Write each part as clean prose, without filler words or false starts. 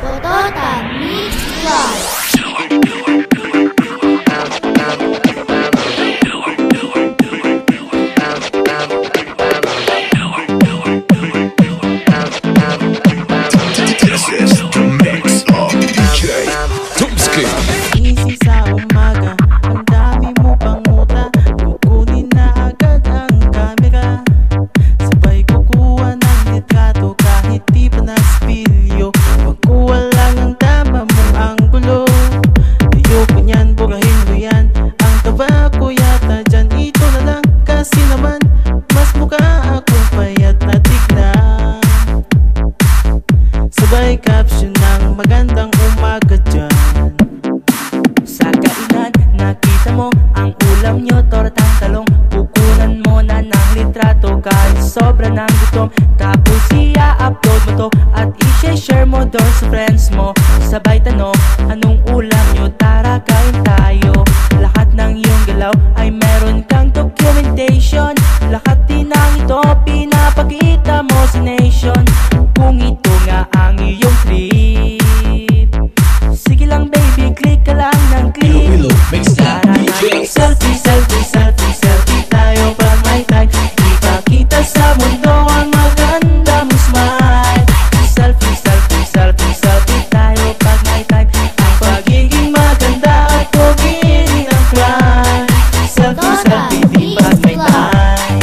Tototan Mix Vlog. Easy sa umaga, ang dami mo pang muta. Kukunin na agad ang camera. Sabay kukuha ng litrato kahit di pa na-spilyo. Magkuha lang ang tama mong anggulo. Ayoko niyan, burahin mo yan. Ang taba ko yata dyan, ito na lang. Kasi naman, mas mukha akong payat na tignan. Sabay caption ng magandang umaga dyan. Sa kainan, nakita mo ang ulam nyo, tortang talong. Pukunan mo na ng litrato kahit sobra ng gutom. Tapos i-upload mo to at i-share mo doon sa friends mo. Sabay tanong, anong ulam nyo? Tara kain tayo. Lahat ng iyong galaw ay meron kang documentation. Lahat din ng ito pinapakita mo sa nation. Kung ito nga ang iyong trip, sige lang baby, click ka lang ng click. Tara na selfie, selfie, selfie, selfie tayo pag may time. Ipakita sa mundo ang maganda mo smile. Selfie, selfie, selfie, selfie tayo pag may time. Ang pagiging maganda at pagiging ang crime. Selfie, selfie, di pag may time.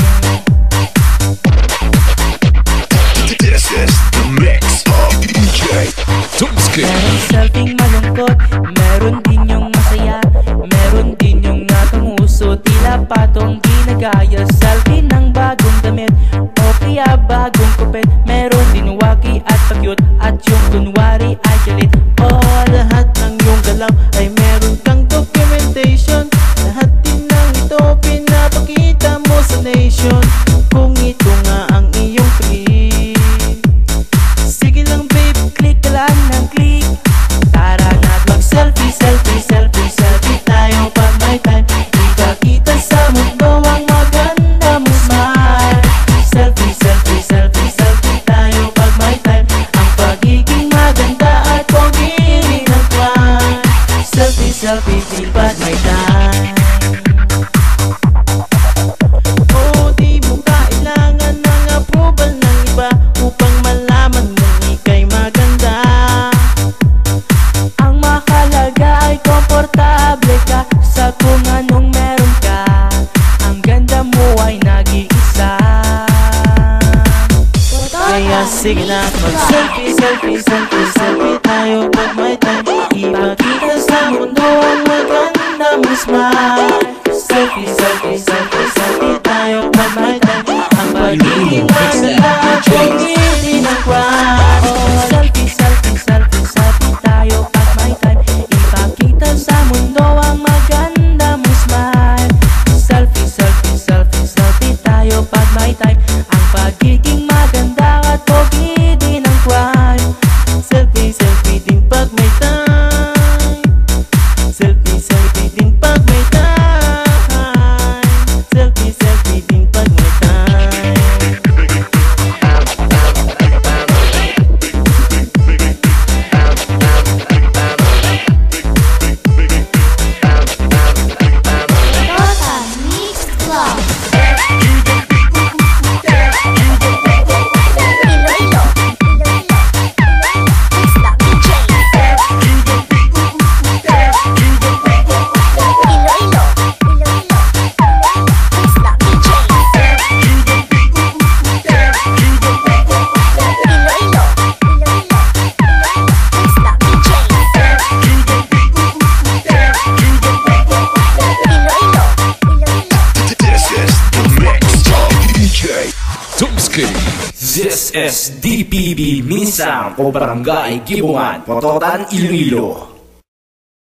This is the mix of DJ Tumsky. Meron selfie malungkot, meron din yung masaya, meron din yung nakanguso, tila patong ginagaya. Selfie ng bagong damit o kaya bagong kupit. Meron din waki at pagyot at yung kunwari ay galit. Oh, lahat ng yung galaw ay meron kang documentation. Lahat din ng ito pinapakita mo sa nation. Kung ito nga ang iyong trip, sige lang babe, click ka lang ng click. Tara na mag-selfie, selfie, selfie, selfie tayo pag may time. Ipakita sa mundo ang maganda mo smile. Selfie, selfie, selfie, selfie tayo pag may time. Ang pagiging maganda at pagiging ng crime. Selfie, selfie, di pag may time. Oh, di mo kailangan ng approval ng iba upang malaman mong ika'y maganda. Ang mahalaga ay komportable ka sa kung anong meron ka. Ang ganda mo ay nag-iisa. Kaya sige na mag-selfie, selfie, selfie, selfie tayo pag may time. Ipakita sa mundo ang maganda mo smile. Selfie, selfie, selfie, selfie tayo pag may time. Ang pagiging maganda at pagiging ng crime. Selfie, selfie, selfie, selfie tayo pag may time. Ipakita sa mundo ang maganda mo smile. Selfie, selfie, selfie, selfie tayo pag may time. Ang pagiging maganda at pagiging ng crime. Selfie, selfie din pag may time. Selfie, selfie din pag may time. Selfie, selfie din pag may time. Tototan Mix Vlog. This is the mix of DJ Tumsky. This is DPB Minsang o Barangay Gibongan, Tototan, Iloilo.